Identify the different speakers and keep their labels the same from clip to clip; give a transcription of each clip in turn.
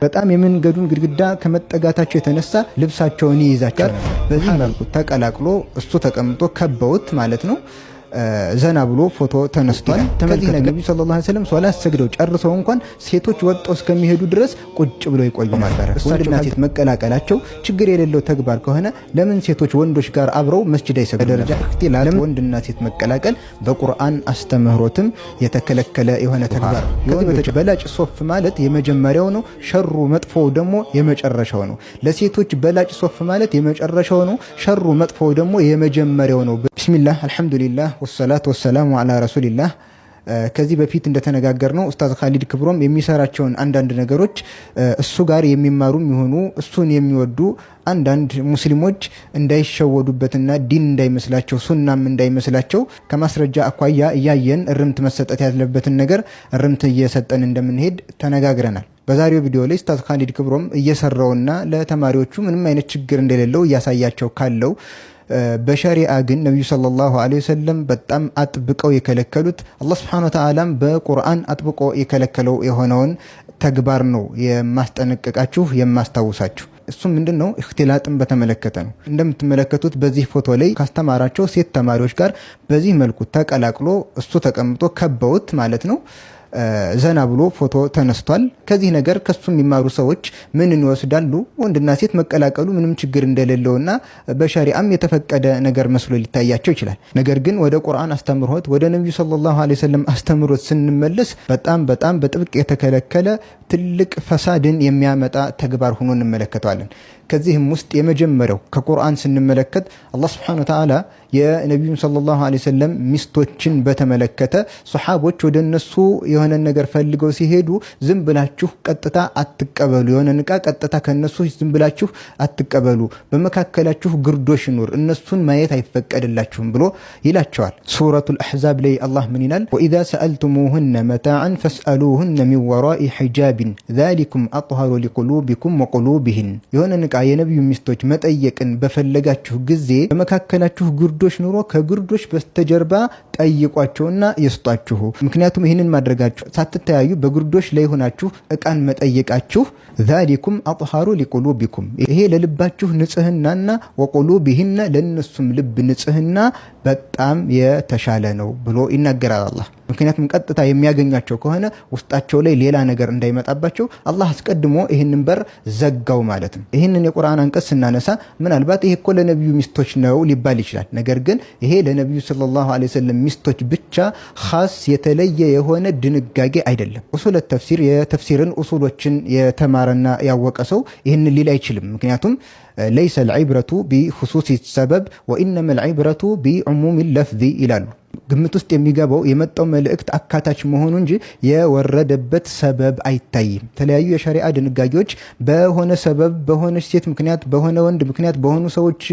Speaker 1: በጣም የመንገዱን ግድግዳ ከመጠጋታቸው የተነሳ ልብሳቸውን ይይዛቸው። በዚህ መልኩ ተቀላቅሎ እሱ ተቀምጦ ከበውት ማለት ነው ዘና ብሎ ፎቶ ተነስቷል። ከዚህ ነብዩ ሰለላሁ ዐለይሂ ወሰለም ሶላት ሰግደው ጨርሰው እንኳን ሴቶች ወጣው እስከሚሄዱ ድረስ ቁጭ ብለው ይቆዩ ነበር። ወንድና ሴት መቀላቀላቸው ችግር የሌለው ተግባር ከሆነ ለምን ሴቶች ወንዶች ጋር አብረው መስጂድ አይሰግዱ? ደረጃ እክትላል ወንድና ሴት መቀላቀል በቁርአን አስተምህሮትም የተከለከለ የሆነ ተግባር። ከዚህ በላጭ ሶፍ ማለት የመጀመሪያው ነው፣ ሸሩ መጥፎው ደግሞ የመጨረሻው ነው። ለሴቶች በላጭ ሶፍ ማለት የመጨረሻው ነው፣ ሸሩ መጥፎው ደግሞ የመጀመሪያው ነው። ቢስሚላህ አልሐምዱሊላህ ወሰላቱ ወሰላሙ ዐላ ረሱሊላህ። ከዚህ በፊት እንደተነጋገርነው ኡስታዝ ኻሊድ ክብሮም የሚሰራቸውን አንዳንድ ነገሮች እሱ ጋር የሚማሩም ይሆኑ እሱን የሚወዱ አንዳንድ ሙስሊሞች እንዳይሸወዱበትና ዲን እንዳይመስላቸው ሱናም እንዳይመስላቸው ከማስረጃ አኳያ እያየን እርምት መሰጠት ያለበትን ነገር እርምት እየሰጠን እንደምንሄድ ተነጋግረናል። በዛሬው ቪዲዮ ላይ ኡስታዝ ኻሊድ ክብሮም እየሰራውና ለተማሪዎቹ ምንም አይነት ችግር እንደሌለው እያሳያቸው ካለው በሸሪዓ ግን ነብዩ ሰለላሁ ዐለይሂ ወሰለም በጣም አጥብቀው የከለከሉት አላህ Subhanahu Wa Ta'ala በቁርአን አጥብቆ የከለከለው የሆነውን ተግባር ነው የማስጠነቀቃችሁ የማስታውሳችሁ። እሱ ምንድነው? እክትላጥን በተመለከተ ነው። እንደምትመለከቱት በዚህ ፎቶ ላይ ካስተማራቸው ሴት ተማሪዎች ጋር በዚህ መልኩ ተቀላቅሎ እሱ ተቀምጦ ከበውት ማለት ነው ዘና ብሎ ፎቶ ተነስቷል። ከዚህ ነገር ከሱ የሚማሩ ሰዎች ምን ይወስዳሉ? ወንድና ሴት መቀላቀሉ ምንም ችግር እንደሌለውና በሸሪዓም የተፈቀደ ነገር መስሎ ሊታያቸው ይችላል። ነገር ግን ወደ ቁርአን አስተምሮት ወደ ነብዩ ሰለላሁ ዐለይሂ ወሰለም አስተምሮት ስንመለስ በጣም በጥብቅ የተከለከለ ትልቅ ፈሳድን የሚያመጣ ተግባር ሆኖ እንመለከታለን። ከዚህም ውስጥ የመጀመሪያው ከቁርአን ስንመለከት አላህ Subhanahu Wa Ta'ala የነብዩ ሰለላሁ ዐለይሂ ወሰለም ሚስቶችን በተመለከተ ሱሐቦች ወደ እነሱ የሆነ ነገር ፈልገው ሲሄዱ ዝም ብላችሁ ቀጥታ አትቀበሉ፣ የሆነ ንቃ ቀጥታ ከነሱ ዝም ብላችሁ አትቀበሉ፣ በመካከላችሁ ግርዶሽ ይኑር፣ እነሱን ማየት አይፈቀድላችሁም ብሎ ይላቸዋል። ሱረቱል አሕዛብ ላይ አላህ ምን ይላል? ወኢዛ ሰአልቱሙሁነ መታዓን ፈስአሉሁነ ሚን ወራኢ ሒጃቢን ዛሊኩም አጥሀሩ ሊቁሉቢኩም ወቁሉቢሂን። የሆነ ንቃ የነብዩ ሚስቶች መጠየቅን በፈለጋችሁ ጊዜ በመካከላችሁ ግርዶሽ ኑሮ ከግርዶሽ በስተጀርባ ጠይቋቸውና ይስጧችሁ። ምክንያቱም ይህንን ማድረጋችሁ ሳትተያዩ በግርዶሽ ላይ ሆናችሁ እቃን መጠየቃችሁ ዛሊኩም አጥሀሩ ሊቁሉቢኩም፣ ይሄ ለልባችሁ ንጽህናና ወቁሉቢሂን ለነሱም ልብ ንጽህና በጣም የተሻለ ነው ብሎ ይናገራል አላህ። ምክንያቱም ቀጥታ የሚያገኛቸው ከሆነ ውስጣቸው ላይ ሌላ ነገር እንዳይመጣባቸው አላህ አስቀድሞ ይህንን በር ዘጋው ማለት ነው። ይህንን የቁርአን አንቀጽ ስናነሳ ምናልባት ይሄ እኮ ለነብዩ ሚስቶች ነው ሊባል ይችላል። ነገር ግን ይሄ ለነብዩ ሰለላሁ ዐለይሂ ወሰለም ሚስቶች ብቻ ኻስ የተለየ የሆነ ድንጋጌ አይደለም። ኡሱል ተፍሲር የተፍሲርን ኡሱሎችን የተማረና ያወቀ ሰው ይህንን ሊል አይችልም። ምክንያቱም ليس العبرة بخصوص السبب وإنما العبرة بعموم اللفظ ይላሉ። ግምት ውስጥ የሚገባው የመጣው መልእክት አካታች መሆኑ እንጂ የወረደበት ሰበብ አይታይም። የተለያዩ የሸሪዓ ድንጋጌዎች በሆነ ሰበብ በሆነ ሴት ምክንያት በሆነ ወንድ ምክንያት በሆኑ ሰዎች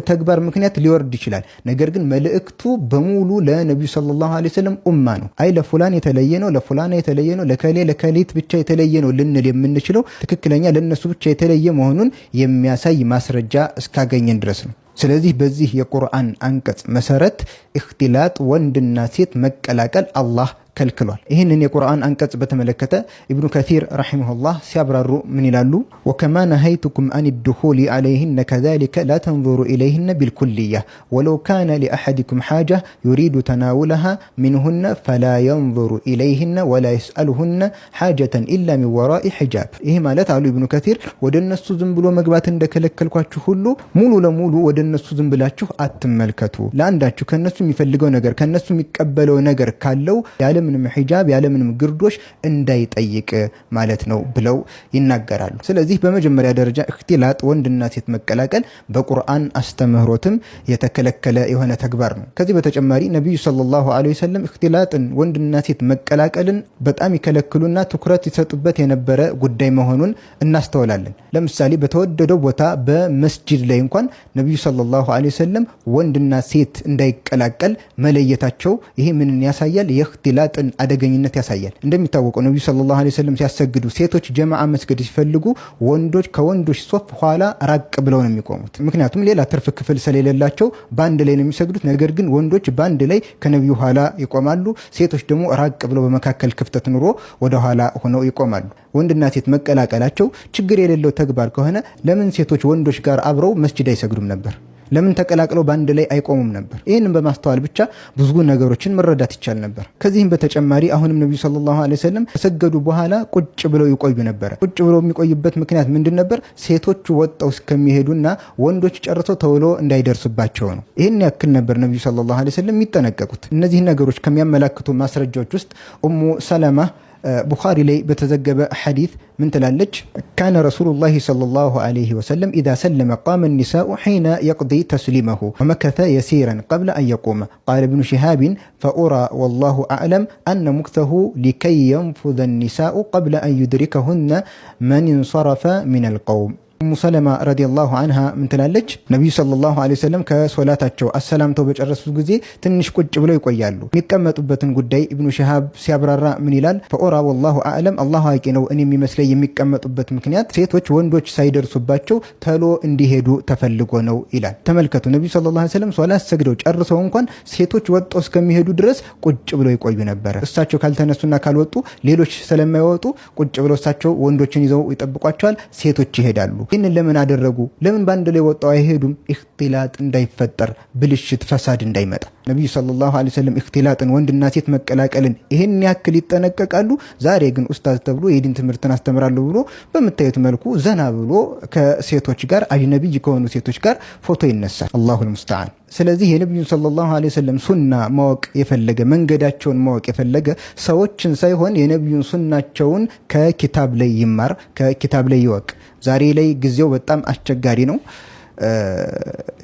Speaker 1: ተግባር ምክንያት ሊወርድ ይችላል። ነገር ግን መልእክቱ በሙሉ ለነብዩ ሰለላሁ ዐለይሂ ወሰለም ኡማ ነው። አይ ለፉላን የተለየ ነው፣ ለፉላና የተለየ ነው፣ ለከሌት ብቻ የተለየ ነው ልንል የምንችለው ትክክለኛ ለነሱ ብቻ የተለየ መሆኑን የሚያሳይ ማስረጃ እስካገኘን ድረስ ነው። ስለዚህ በዚህ የቁርአን አንቀጽ መሰረት እክትላጥ ወንድና ሴት መቀላቀል አላህ ከልክሏል። ይህንን የቁርአን አንቀጽ በተመለከተ ኢብኑ ከሲር ረሂመሁላህ ሲያብራሩ ምን ይላሉ? ወከማ ነሀይቱኩም አን الدخول عليهن كذلك لا تنظروا إليهن بالكلية ولو كان لأحدكم حاجة يريد تناولها منهن فلا ينظر إليهن ولا يسألهن حاجة إلا من وراء حجاب። ይህ ማለት አሉ ኢብኑ ከሲር ወደ እነሱ ዝም ብሎ መግባት እንደከለከልኳችሁ ሁሉ ሙሉ ለሙሉ ወደ እነሱ ዝም ብላችሁ አትመልከቱ። ለአንዳችሁ ከነሱ የሚፈልገው ነገር ከነሱ የሚቀበለው ነገር ካለው ያለምንም ሒጃብ ያለምንም ግርዶሽ እንዳይጠይቅ ማለት ነው ብለው ይናገራሉ። ስለዚህ በመጀመሪያ ደረጃ እክትላጥ ወንድና ሴት መቀላቀል በቁርአን አስተምህሮትም የተከለከለ የሆነ ተግባር ነው። ከዚህ በተጨማሪ ነብዩ ሰለላሁ ዐለይሂ ወሰለም እክትላጥን ወንድና ሴት መቀላቀልን በጣም ይከለክሉና ትኩረት ይሰጡበት የነበረ ጉዳይ መሆኑን እናስተውላለን። ለምሳሌ በተወደደው ቦታ በመስጂድ ላይ እንኳን ነብዩ ሰለላሁ ዐለይሂ ወሰለም ወንድና ሴት እንዳይቀላቀል መለየታቸው ይሄ ምንን ያሳያል? የእክትላጥ እክትላጥን አደገኝነት ያሳያል። እንደሚታወቀው ነብዩ ሰለላሁ ዐለይሂ ወሰለም ሲያሰግዱ ሴቶች ጀማዓ መስገድ ሲፈልጉ ወንዶች ከወንዶች ሶፍ ኋላ ራቅ ብለው ነው የሚቆሙት። ምክንያቱም ሌላ ትርፍ ክፍል ስለሌላቸው በአንድ ላይ ነው የሚሰግዱት። ነገር ግን ወንዶች በአንድ ላይ ከነብዩ ኋላ ይቆማሉ፣ ሴቶች ደግሞ ራቅ ብለው በመካከል ክፍተት ኑሮ ወደ ኋላ ሆነው ይቆማሉ። ወንድና ሴት መቀላቀላቸው ችግር የሌለው ተግባር ከሆነ ለምን ሴቶች ወንዶች ጋር አብረው መስጂድ አይሰግዱም ነበር? ለምን ተቀላቅለው በአንድ ላይ አይቆሙም ነበር? ይህንን በማስተዋል ብቻ ብዙ ነገሮችን መረዳት ይቻል ነበር። ከዚህም በተጨማሪ አሁንም ነብዩ ሰለላሁ ዐለይሂ ወሰለም ከሰገዱ በኋላ ቁጭ ብለው ይቆዩ ነበር። ቁጭ ብለው የሚቆዩበት ምክንያት ምንድን ነበር? ሴቶቹ ወጣው እስከሚሄዱና ወንዶች ጨርሰው ተውሎ እንዳይደርሱባቸው ነው። ይህን ያክል ነበር ነብዩ ሰለላሁ ዐለይሂ ወሰለም የሚጠነቀቁት። እነዚህን ነገሮች ከሚያመላክቱ ማስረጃዎች ውስጥ ኡሙ ሰለማ ቡኻሪ ላይ በተዘገበ ሐዲስ ምን ትላለች? ካነ ረሱሉላሂ ሰለላሁ ዐለይሂ ወሰለም ኢዛ ሰለመ ቃመ ኒሳኡ ሒነ የቅዲ ተስሊመሁ ወመከተ የሲረን ቀብለ አን የቁመ ቃለ ብኑ ሽሃብን ፈኡራ ወላሁ አዕለም አነ ሙክተሁ ሊከይ የንፉዘ ኒሳኡ ቀብለ አን ዩድሪከሁነ መን እንሰረፈ ሚነል ቀውም። ኡሙ ሰለማ ረዲየላሁ አንሃ ምን ትላለች? ነብዩ ሰለላሁ ዐለይሂ ወሰለም ከሶላታቸው አሰላምተው በጨረሱ ጊዜ ትንሽ ቁጭ ብለው ይቆያሉ። የሚቀመጡበትን ጉዳይ ኢብኑ ሺሃብ ሲያብራራ ምን ይላል? ፈኦራ ወላሁ አዕለም፣ አላሁ አዋቂ ነው፣ እኔ የሚመስለኝ የሚቀመጡበት ምክንያት ሴቶች ወንዶች ሳይደርሱባቸው ተሎ እንዲሄዱ ተፈልጎ ነው ይላል። ተመልከቱ፣ ነብዩ ሰለላሁ ዐለይሂ ወሰለም ሶላት ሰግደው ጨርሰው እንኳን ሴቶች ወጥተው እስከሚሄዱ ድረስ ቁጭ ብለው ይቆዩ ነበር። እሳቸው ካልተነሱና ካልወጡ ሌሎች ስለማይወጡ ቁጭ ብለው እሳቸው ወንዶችን ይዘው ይጠብቋቸዋል፣ ሴቶች ይሄዳሉ። ይህንን ለምን አደረጉ? ለምን በአንድ ላይ ወጣው አይሄዱም? ኢኽቲላጥ እንዳይፈጠር፣ ብልሽት ፈሳድ እንዳይመጣ። ነብዩ ሰለላሁ ዐለይሂ ወሰለም ኢኽቲላጥን ወንድና ሴት መቀላቀልን ይህን ያክል ይጠነቀቃሉ። ዛሬ ግን ኡስታዝ ተብሎ የዲን ትምህርትን አስተምራለሁ ብሎ በምታዩት መልኩ ዘና ብሎ ከሴቶች ጋር አጅነቢይ ከሆኑ ሴቶች ጋር ፎቶ ይነሳል። አላሁል ሙስተዓን። ስለዚህ የነብዩን ሰለላሁ ዐለይሂ ወሰለም ሱና ማወቅ የፈለገ መንገዳቸውን ማወቅ የፈለገ ሰዎችን ሳይሆን የነብዩን ሱናቸውን ከኪታብ ላይ ይማር፣ ከኪታብ ላይ ይወቅ። ዛሬ ላይ ጊዜው በጣም አስቸጋሪ ነው።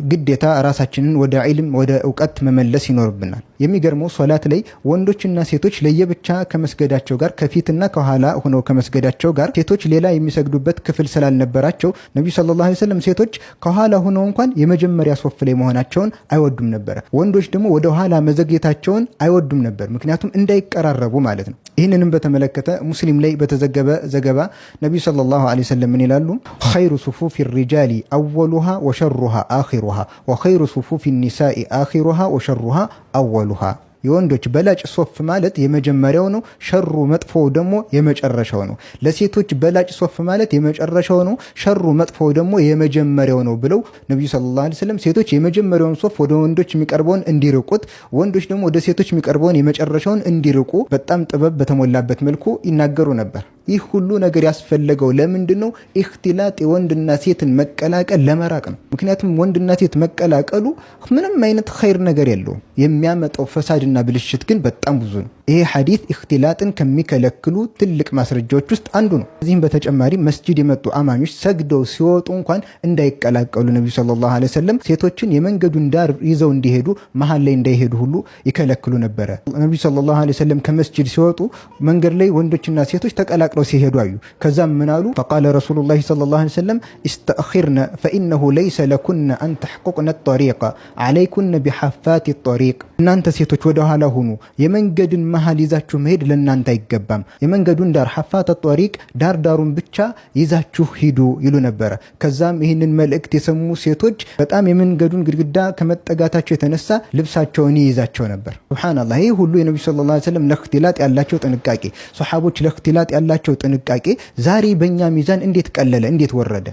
Speaker 1: ግዴታ ራሳችንን ወደ ዒልም ወደ እውቀት መመለስ ይኖርብናል። የሚገርመው ሶላት ላይ ወንዶችና ሴቶች ለየብቻ ከመስገዳቸው ጋር ከፊትና ከኋላ ሆነው ከመስገዳቸው ጋር ሴቶች ሌላ የሚሰግዱበት ክፍል ስላልነበራቸው ነብዩ ሰለላሁ ዐለይሂ ወሰለም ሴቶች ከኋላ ሆነው እንኳን የመጀመሪያ ሶፍ ላይ መሆናቸውን አይወዱም ነበር። ወንዶች ደግሞ ወደ ኋላ መዘግየታቸውን አይወዱም ነበር፣ ምክንያቱም እንዳይቀራረቡ ማለት ነው። ይህንንም በተመለከተ ሙስሊም ላይ በተዘገበ ዘገባ ነብዩ ሰለላሁ ዐለይሂ ወሰለም ምን ይላሉ? ኸይሩ ሱፉፊ ሪጃሊ አወሉሃ ወሸሩሃ አኺሩሃ ወኸይሩ ሱፉፊ ኒሳኢ አኺሩሃ ወሸሩሃ አወሉሃ። የወንዶች በላጭ ሶፍ ማለት የመጀመሪያው ነው፣ ሸሩ መጥፎው ደግሞ የመጨረሻው ነው። ለሴቶች በላጭ ሶፍ ማለት የመጨረሻው ነው፣ ሸሩ መጥፎው ደግሞ የመጀመሪያው ነው ብለው ነብዩ ሰለላሁ ዐለይሂ ወሰለም ሴቶች የመጀመሪያውን ሶፍ ወደ ወንዶች የሚቀርበውን እንዲርቁት፣ ወንዶች ደግሞ ወደ ሴቶች የሚቀርበውን የመጨረሻውን እንዲርቁ በጣም ጥበብ በተሞላበት መልኩ ይናገሩ ነበር። ይህ ሁሉ ነገር ያስፈለገው ለምንድን ነው? ኢኽቲላጥ የወንድና ሴትን መቀላቀል ለመራቅ ነው። ምክንያቱም ወንድና ሴት መቀላቀሉ ምንም አይነት ኸይር ነገር የለውም። የሚያመጣው ፈሳድና ብልሽት ግን በጣም ብዙ ነው። ይሄ ሐዲስ ኢኽቲላጥን ከሚከለክሉ ትልቅ ማስረጃዎች ውስጥ አንዱ ነው። እዚህም በተጨማሪ መስጂድ የመጡ አማኞች ሰግደው ሲወጡ እንኳን እንዳይቀላቀሉ ነብዩ ሰለላሁ ዐለይሂ ወሰለም ሴቶችን የመንገዱን ዳር ይዘው እንዲሄዱ መሃል ላይ እንዳይሄዱ ሁሉ ይከለክሉ ነበረ። ነብዩ ሰለላሁ ዐለይሂ ወሰለም ከመስጂድ ሲወጡ መንገድ ላይ ወንዶችና ሴቶች ተቀላቅለው ሲሄዱ አዩ። ከዛም ምን አሉ? ፈቃለ ረሱሉላሂ ሰለላሁ ዐለይሂ ወሰለም ኢስተእኺርነ ፈኢነሁ ለይሰ ለኩነ አን ተሕቁቅነ ጠሪቀ ዐለይኩነ ቢሐፋት ጠሪቅ። እናንተ ሴቶች ወደ ኋላ ሁኑ፣ የመንገድን መሃል ይዛችሁ መሄድ ለእናንተ አይገባም። የመንገዱን ዳር ሐፋት ጠሪቅ ዳር ዳሩን ብቻ ይዛችሁ ሂዱ ይሉ ነበረ። ከዛም ይህንን መልእክት የሰሙ ሴቶች በጣም የመንገዱን ግድግዳ ከመጠጋታቸው የተነሳ ልብሳቸውን ይይዛቸው ነበር። ሱብሃንአላህ። ይህ ሁሉ የነብዩ ሰለላሁ ዐለይሂ ወሰለም ለእኽቲላጥ ያላቸው ጥንቃቄ፣ ሶሐቦች ለእኽቲላጥ ያላቸው ጥንቃቄ ዛሬ በእኛ ሚዛን እንዴት ቀለለ፣ እንዴት ወረደ?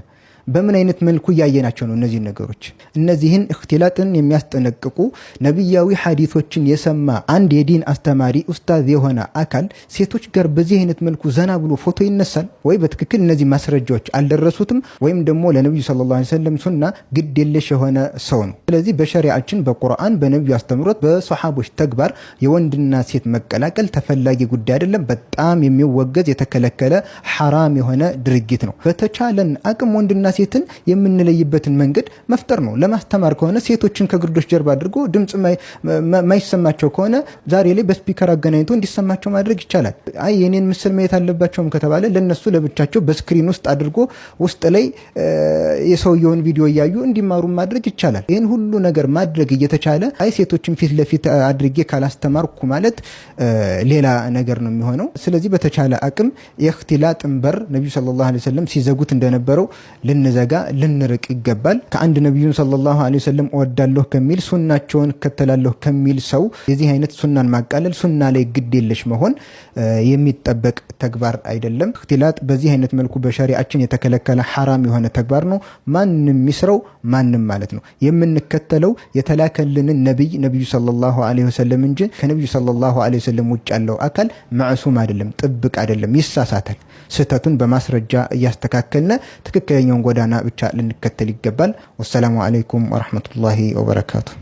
Speaker 1: በምን አይነት መልኩ እያየናቸው ነው? እነዚህ ነገሮች እነዚህን እክትላጥን የሚያስጠነቅቁ ነብያዊ ሐዲሶችን የሰማ አንድ የዲን አስተማሪ ኡስታዝ የሆነ አካል ሴቶች ጋር በዚህ አይነት መልኩ ዘና ብሎ ፎቶ ይነሳል ወይ? በትክክል እነዚህ ማስረጃዎች አልደረሱትም፣ ወይም ደግሞ ለነብዩ ሰለላሁ ዐለይሂ ወሰለም ሱና ግድ የለሽ የሆነ ሰው ነው። ስለዚህ በሸሪዓችን በቁርአን በነብዩ አስተምሮት በሷሐቦች ተግባር የወንድና ሴት መቀላቀል ተፈላጊ ጉዳይ አይደለም። በጣም የሚወገዝ የተከለከለ ሐራም የሆነ ድርጊት ነው። በተቻለን አቅም ወንድና ሴትን የምንለይበትን መንገድ መፍጠር ነው። ለማስተማር ከሆነ ሴቶችን ከግርዶሽ ጀርባ አድርጎ ድምጽ ማይሰማቸው ከሆነ ዛሬ ላይ በስፒከር አገናኝቶ እንዲሰማቸው ማድረግ ይቻላል። አይ የኔን ምስል ማየት አለባቸውም ከተባለ ለነሱ ለብቻቸው በስክሪን ውስጥ አድርጎ ውስጥ ላይ የሰውየውን ቪዲዮ እያዩ እንዲማሩ ማድረግ ይቻላል። ይህን ሁሉ ነገር ማድረግ እየተቻለ አይ ሴቶችን ፊት ለፊት አድርጌ ካላስተማርኩ ማለት ሌላ ነገር ነው የሚሆነው። ስለዚህ በተቻለ አቅም የእክትላጥን በር ነብዩ ሰለላሁ ዐለይሂ ወሰለም ሲዘጉት እንደነበረው ልንዘጋ ልንርቅ ይገባል። ከአንድ ነብዩን ሰለላሁ ዐለይሂ ወሰለም እወዳለሁ ከሚል ሱናቸውን እከተላለሁ ከሚል ሰው የዚህ አይነት ሱናን ማቃለል ሱና ላይ ግድ የለሽ መሆን የሚጠበቅ ተግባር አይደለም። እክትላጥ በዚህ አይነት መልኩ በሸሪዓችን የተከለከለ ሐራም የሆነ ተግባር ነው። ማንም ይስረው ማንም ማለት ነው። የምንከተለው የተላከልንን ነብዩ ሰለላሁ ዐለይሂ ወሰለም እንጂ ከነብዩ ሰለላሁ ዐለይሂ ወሰለም ውጭ ያለው አካል ማዕሱም አይደለም፣ ጥብቅ አይደለም፣ ይሳሳታል። ስህተቱን በማስረጃ እያስተካከልን ትክክለኛውን ጎዳና ብቻ ልንከተል ይገባል። ወሰላሙ አለይኩም ወራህመቱላሂ ወበረካቱ።